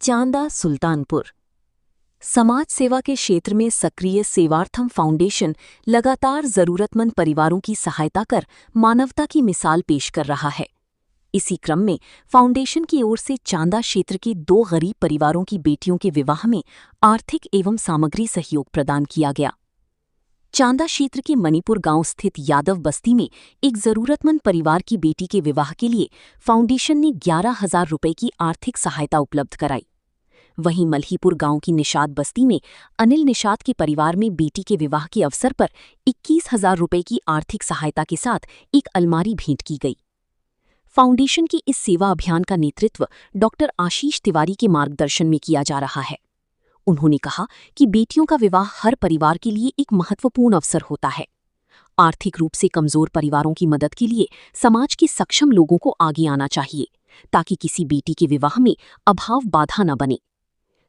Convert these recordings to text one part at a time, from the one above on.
चांदा सुल्तानपुर। समाज सेवा के क्षेत्र में सक्रिय सेवार्थम फाउंडेशन लगातार जरूरतमंद परिवारों की सहायता कर मानवता की मिसाल पेश कर रहा है। इसी क्रम में फाउंडेशन की ओर से चांदा क्षेत्र के 2 गरीब परिवारों की बेटियों के विवाह में आर्थिक एवं सामग्री सहयोग प्रदान किया गया। चांदा क्षेत्र के मणिपुर गांव स्थित यादव बस्ती में एक जरूरतमंद परिवार की बेटी के विवाह के लिए फाउंडेशन ने 11,000 रुपये की आर्थिक सहायता उपलब्ध कराई। वहीं मल्हीपुर गांव की निषाद बस्ती में अनिल निषाद के परिवार में बेटी के विवाह के अवसर पर 21,000 रुपये की आर्थिक सहायता के साथ एक अलमारी भेंट की गई। फाउंडेशन की इस सेवा अभियान का नेतृत्व डॉक्टर आशीष तिवारी के मार्गदर्शन में किया जा रहा है। उन्होंने कहा कि बेटियों का विवाह हर परिवार के लिए एक महत्वपूर्ण अवसर होता है। आर्थिक रूप से कमजोर परिवारों की मदद के लिए समाज के सक्षम लोगों को आगे आना चाहिए, ताकि किसी बेटी के विवाह में अभाव बाधा न बने।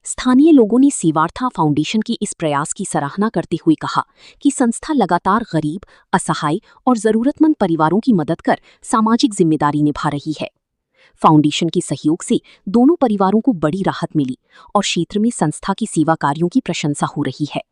स्थानीय लोगों ने सेवार्था फाउंडेशन के इस प्रयास की सराहना करते हुए कहा कि संस्था लगातार गरीब, असहाय और जरूरतमंद परिवारों की मदद कर सामाजिक जिम्मेदारी निभा रही है। फाउंडेशन के सहयोग से दोनों परिवारों को बड़ी राहत मिली और क्षेत्र में संस्था की सेवा कार्यों की प्रशंसा हो रही है।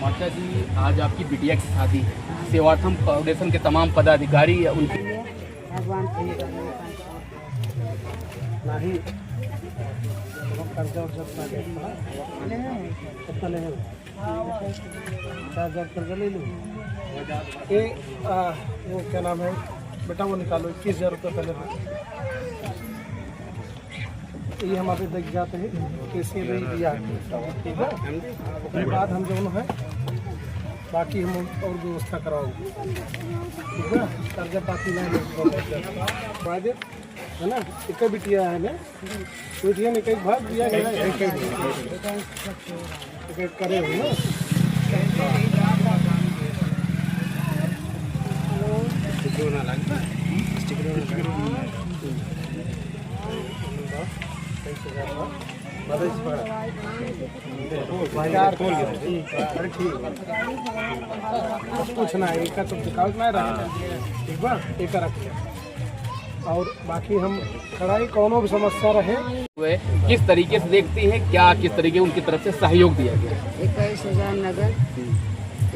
माता जी, आज आपकी बिटिया की शादी है। सेवार्थम फाउंडेशन के तमाम पदाधिकारी उनकी वो क्या नाम है बेटा, वो निकालो 21,000 रुपये पहले। ये हमारे देख जाते हैं कैसे भी दिया, ठीक है। उसके बाद हम दोनों हैं, बाकी हम और व्यवस्था कराओगे, ठीक है। कर्जा पाती नहीं है ना, एक बिटिया है ना, बिटिया ने कई भाग दिया गया है, एक करे हुए ना। पूछना है एक तो दिखाओ ना रहा, एक बार एक रख और बाकी हम कड़ाई कौनो भी समस्या रहे किस तरीके से देखती हैं, क्या किस तरीके उनकी तरफ से सहयोग दिया गया? 21,000 नगद,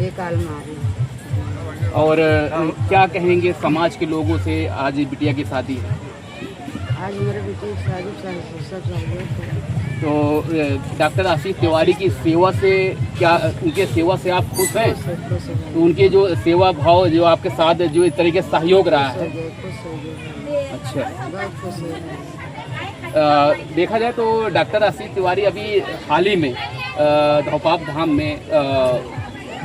एक अलमारी। और क्या कहेंगे समाज के लोगों से? आज बिटिया की शादी है, आज मेरे बेटे की शादी सब सहयोग। तो डॉक्टर आशीष तिवारी की सेवा से क्या, उनके सेवा से आप खुश हैं? तो उनके जो सेवा भाव जो आपके साथ जो इस तरीके से सहयोग रहा है, अच्छा। देखा जाए तो डॉक्टर आशीष तिवारी अभी हाल ही में धोपाप धाम में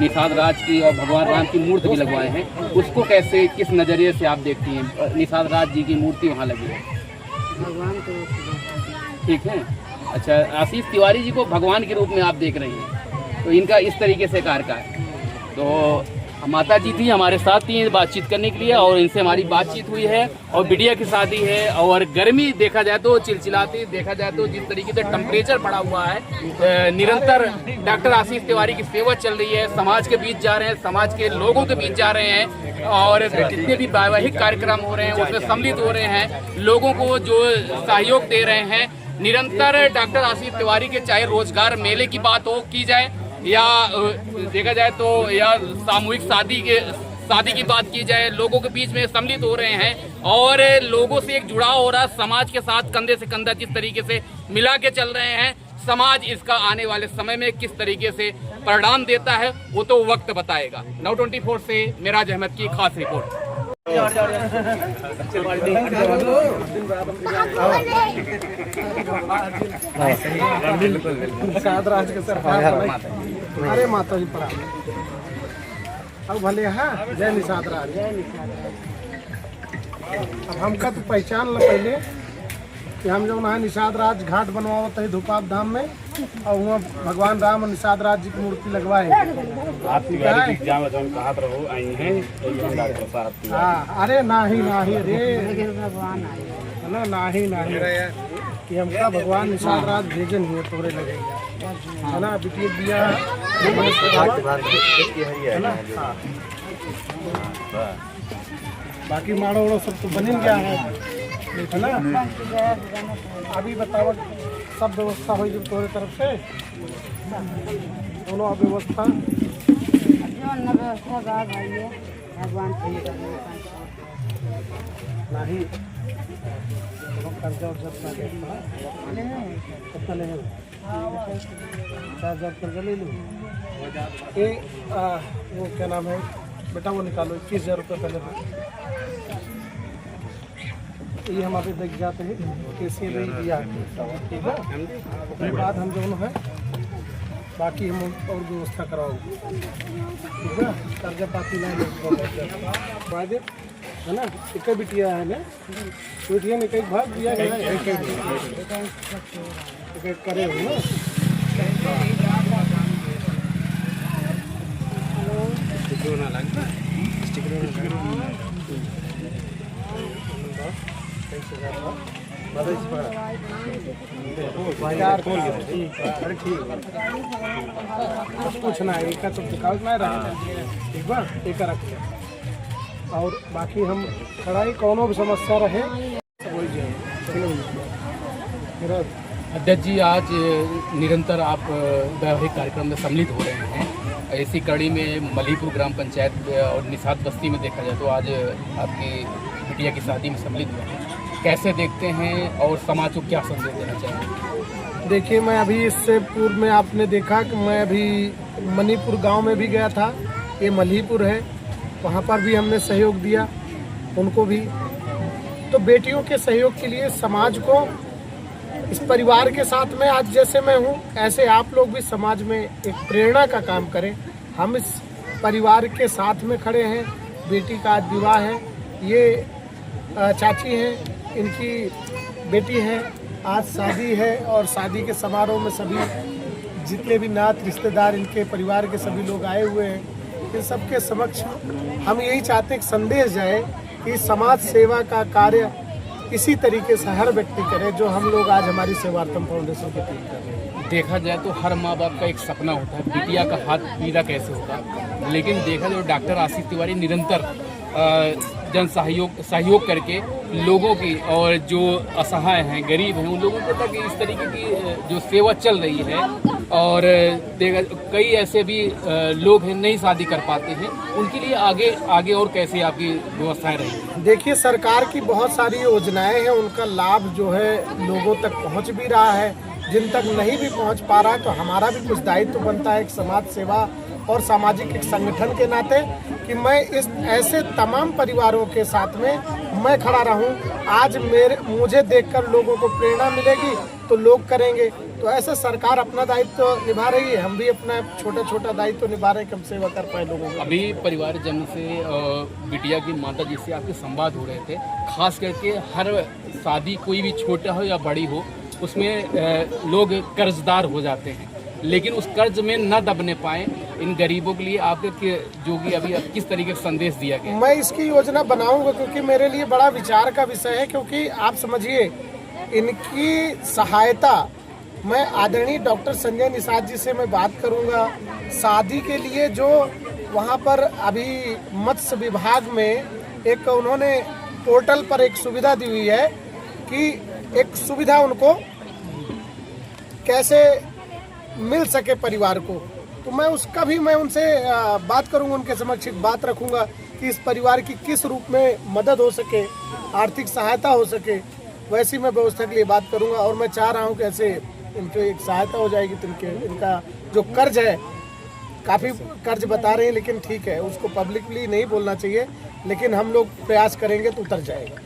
निषाद राज की और भगवान राम की मूर्ति भी लगवाए हैं। उसको कैसे, किस नज़रिए से आप देखती हैं? निषाद राज जी की मूर्ति वहाँ लगी है, भगवान को, ठीक है। अच्छा, आशीष तिवारी जी को भगवान के रूप में आप देख रही हैं, तो इनका इस तरीके से कार्य का है। तो माता जी थी हमारे साथ थी बातचीत करने के लिए, और इनसे हमारी बातचीत हुई है। और बिटिया की शादी है, और गर्मी देखा जाए तो चिलचिलाती, देखा जाए तो जिस तरीके से टेम्परेचर बढ़ा हुआ है, निरंतर डॉक्टर आशीष तिवारी की सेवा चल रही है। समाज के बीच जा रहे हैं, समाज के लोगों के बीच जा रहे हैं, और जितने भी वैवाहिक कार्यक्रम हो रहे हैं उसमें सम्मिलित हो रहे हैं, लोगों को जो सहयोग दे रहे हैं निरंतर। डॉक्टर आशीष तिवारी के चाहे रोजगार मेले की बात हो की जाए, या देखा जाए तो या सामूहिक शादी की बात की जाए, लोगों के बीच में सम्मिलित हो रहे हैं और लोगों से एक जुड़ाव हो रहा है। समाज के साथ कंधे से कंधा जिस तरीके से मिला के चल रहे हैं, समाज इसका आने वाले समय में किस तरीके से परिणाम देता है वो तो वक्त बताएगा। Now 24 से मिराज अहमद की खास रिपोर्ट। अरे माता जी पढ़ा अब भले हाँ, जय निषाद राज। अब हमका तो पहचान ल पहले कि हम जो वहाँ निषाद राज घाट बनवावत है धूपाप धाम में, और वहाँ भगवान राम और निषाद राज जी की मूर्ति लगवाए। हाँ, अरे नाही अरे भगवान ना, नाही कि हमका भगवान निशान रात भेजन हुए तोरे लगेगा, है ना। बिटिया बिया है ना। हाँ, बाकी माड़ो उड़ो सब तो बन गया है ना। अभी बताओ सब व्यवस्था हो जब तोरे तरफ से दोनों व्यवस्था भगवान नहीं कर्जा उर्जा कितना ले 4,000 कर्जा ले लूँ। ये वो क्या नाम है बेटा, वो निकालो 21,000 रुपये पहले। ये हम अभी देख जाते हैं कैसे दिया, ठीक है। उसके बाद हम दोनों हैं, बाकी हम और व्यवस्था कराओगे, ठीक है। कर्जा पाती नहीं है ना। एक बिटिया है ना, बिटिया ने कई भाग दिया है, एक करे हो ना। पूछना है एक तो दिखाओ ना रहा, ठीक बा, एक रख। और बाकी हम कड़ाई कोनो भी समस्या रहे वही जाए। अध्यक्ष जी, आज निरंतर आप वैवाहिक कार्यक्रम में सम्मिलित हो रहे हैं। ऐसी कड़ी में मलीपुर ग्राम पंचायत और निषाद बस्ती में देखा जाए तो आज आपकी बिटिया की शादी में सम्मिलित हुए हैं, कैसे देखते हैं और समाज को क्या संदेश देना चाहिए? देखिए, मैं अभी इससे पूर्व में आपने देखा कि मैं अभी मणिपुर गांव में भी गया था, ये मलीपुर है, वहाँ पर भी हमने सहयोग दिया उनको भी। तो बेटियों के सहयोग के लिए समाज को, इस परिवार के साथ में आज जैसे मैं हूँ ऐसे आप लोग भी समाज में एक प्रेरणा का काम करें। हम इस परिवार के साथ में खड़े हैं। बेटी का आज विवाह है, ये चाची हैं, इनकी बेटी है, आज शादी है और शादी के समारोह में सभी जितने भी नात रिश्तेदार इनके परिवार के सभी लोग आए हुए हैं। इन सबके समक्ष हम यही चाहते हैं कि संदेश जाए कि समाज सेवा का कार्य इसी तरीके से हर व्यक्ति करे जो हम लोग आज हमारी सेवार्थम फाउंडेशन की टीम कर रहे हैं। देखा जाए तो हर माँ बाप का एक सपना होता है बिटिया का हाथ पीला कैसे होगा, लेकिन देखा जाए डॉक्टर आशीष तिवारी निरंतर जन सहयोग करके लोगों की और जो असहाय हैं, गरीब हैं, उन लोगों को तक इस तरीके की जो सेवा चल रही है। और कई ऐसे भी लोग हैं नहीं शादी कर पाते हैं, उनके लिए आगे और कैसे आपकी व्यवस्थाएं रहेंगी? देखिए, सरकार की बहुत सारी योजनाएं हैं, उनका लाभ जो है लोगों तक पहुंच भी रहा है। जिन तक नहीं भी पहुंच पा रहा है तो हमारा भी कुछ दायित्व बनता है एक समाज सेवा और सामाजिक एक संगठन के नाते कि मैं इस ऐसे तमाम परिवारों के साथ में मैं खड़ा रहूं। आज मुझे देखकर लोगों को प्रेरणा मिलेगी तो लोग करेंगे। तो ऐसे सरकार अपना दायित्व निभा रही है, हम भी अपना छोटा छोटा दायित्व निभा रहे हैं कि हम सेवा कर पाए लोगों को। अभी परिवार जन से बिटिया की माता जी से आपके संवाद हो रहे थे, खास करके हर शादी कोई भी छोटा हो या बड़ी हो उसमें लोग कर्जदार हो जाते हैं, लेकिन उस कर्ज में न दबने पाए। इन गरीबों के लिए आपके जो कि अभी किस तरीके से संदेश दिया गया? मैं इसकी योजना बनाऊंगा क्योंकि मेरे लिए बड़ा विचार का विषय है। क्योंकि आप समझिए, इनकी सहायता मैं आदरणीय डॉक्टर संजय निषाद जी से मैं बात करूंगा। शादी के लिए जो वहां पर अभी मत्स्य विभाग में एक उन्होंने पोर्टल पर एक सुविधा दी हुई है कि एक सुविधा उनको कैसे मिल सके परिवार को, तो मैं उसका भी मैं उनसे बात करूंगा, उनके समक्ष बात रखूंगा कि इस परिवार की किस रूप में मदद हो सके, आर्थिक सहायता हो सके, वैसी मैं व्यवस्था के लिए बात करूंगा। और मैं चाह रहा हूं कि ऐसे इनके एक सहायता हो जाएगी तो इनका जो कर्ज है, काफ़ी कर्ज बता रहे हैं लेकिन ठीक है, उसको पब्लिकली नहीं बोलना चाहिए, लेकिन हम लोग प्रयास करेंगे तो उतर जाएगा।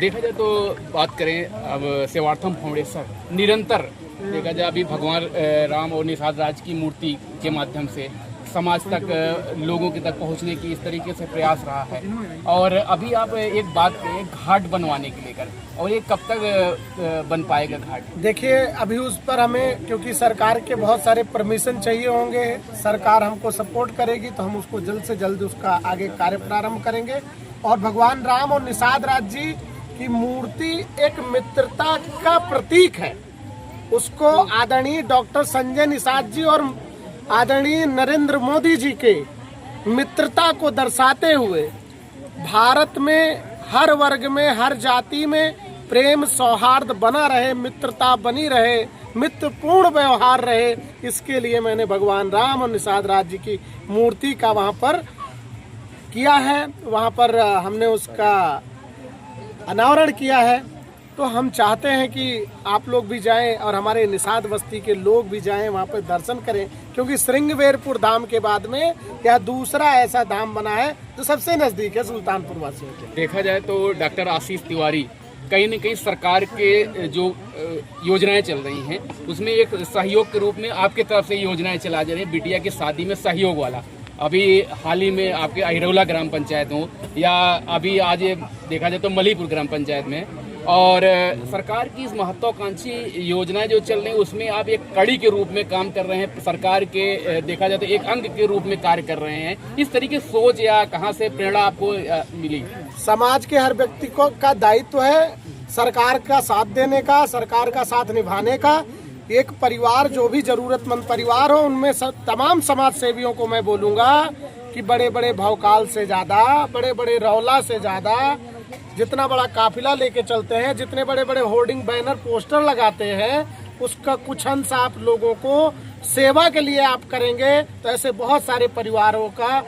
देखा जाए तो बात करें अब सेवार्थम फाउंडेशन निरंतर देखा जाए अभी भगवान राम और निषाद राज की मूर्ति के माध्यम से समाज तक लोगों के तक पहुंचने की इस तरीके से प्रयास रहा है। और अभी आप एक बात करें घाट बनवाने के लेकर, और ये कब तक बन पाएगा घाट? देखिए, अभी उस पर हमें क्योंकि सरकार के बहुत सारे परमिशन चाहिए होंगे, सरकार हमको सपोर्ट करेगी तो हम उसको जल्द से जल्द उसका आगे कार्य प्रारंभ करेंगे। और भगवान राम और निषाद राज जी कि मूर्ति एक मित्रता का प्रतीक है। उसको आदरणीय डॉक्टर संजय निषाद जी और आदरणीय नरेंद्र मोदी जी के मित्रता को दर्शाते हुए भारत में हर वर्ग में, हर जाति में प्रेम सौहार्द बना रहे, मित्रता बनी रहे, मित्रपूर्ण व्यवहार रहे, इसके लिए मैंने भगवान राम और निषाद राज जी की मूर्ति का वहाँ पर किया है। वहाँ पर हमने उसका अनावरण किया है। तो हम चाहते हैं कि आप लोग भी जाएं और हमारे निषाद बस्ती के लोग भी जाएं, वहाँ पर दर्शन करें, क्योंकि श्रृंगवेरपुर धाम के बाद में यह दूसरा ऐसा धाम बना है जो सबसे नज़दीक है सुल्तानपुर वासियों के। देखा जाए तो डॉक्टर आशीष तिवारी कहीं न कहीं सरकार के जो योजनाएं चल रही हैं उसमें एक सहयोग के रूप में आपके तरफ से योजनाएं चला जा रही हैं, बिटिया की शादी में सहयोग वाला। अभी हाल ही में आपके अहिरौला ग्राम पंचायत हो या अभी आज देखा जाए तो मलीपुर ग्राम पंचायत में, और सरकार की इस महत्वाकांक्षी योजनाएं जो चल रही हैं उसमें आप एक कड़ी के रूप में काम कर रहे हैं, सरकार के देखा जाए तो एक अंग के रूप में कार्य कर रहे हैं। इस तरीके सोच या कहां से प्रेरणा आपको मिली? समाज के हर व्यक्ति को का दायित्व है सरकार का साथ देने का, सरकार का साथ निभाने का। एक परिवार जो भी जरूरतमंद परिवार हो उनमें तमाम समाज सेवियों को मैं बोलूँगा कि बड़े बड़े भवकाल से ज़्यादा, बड़े बड़े रौला से ज़्यादा, जितना बड़ा काफिला लेके चलते हैं, जितने बड़े बड़े होर्डिंग बैनर पोस्टर लगाते हैं, उसका कुछ अंश आप लोगों को सेवा के लिए आप करेंगे तो ऐसे बहुत सारे परिवारों का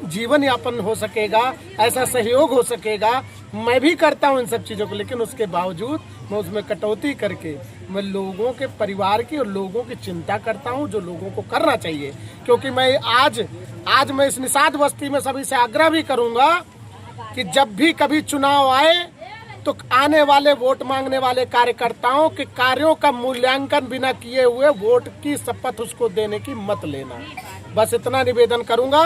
जीवन यापन हो सकेगा, ऐसा सहयोग हो सकेगा। मैं भी करता हूँ इन सब चीज़ों को, लेकिन उसके बावजूद मैं उसमें कटौती करके मैं लोगों के परिवार की और लोगों की चिंता करता हूँ, जो लोगों को करना चाहिए। क्योंकि मैं आज मैं इस निषाद बस्ती में सभी से आग्रह भी करूँगा कि जब भी कभी चुनाव आए तो आने वाले वोट मांगने वाले कार्यकर्ताओं के कार्यों का मूल्यांकन बिना किए हुए वोट की शपथ उसको देने की मत लेना। बस इतना निवेदन करूँगा,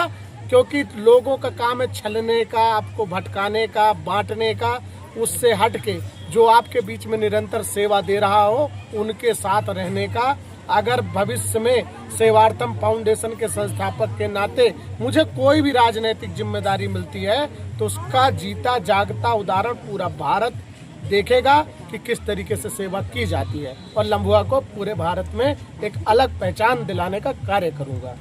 क्योंकि लोगों का काम है छलने का, आपको भटकाने का, बांटने का। उससे हट के जो आपके बीच में निरंतर सेवा दे रहा हो उनके साथ रहने का। अगर भविष्य में सेवार्थम फाउंडेशन के संस्थापक के नाते मुझे कोई भी राजनीतिक जिम्मेदारी मिलती है तो उसका जीता जागता उदाहरण पूरा भारत देखेगा कि किस तरीके से सेवा की जाती है, और लम्बुआ को पूरे भारत में एक अलग पहचान दिलाने का कार्य करूँगा।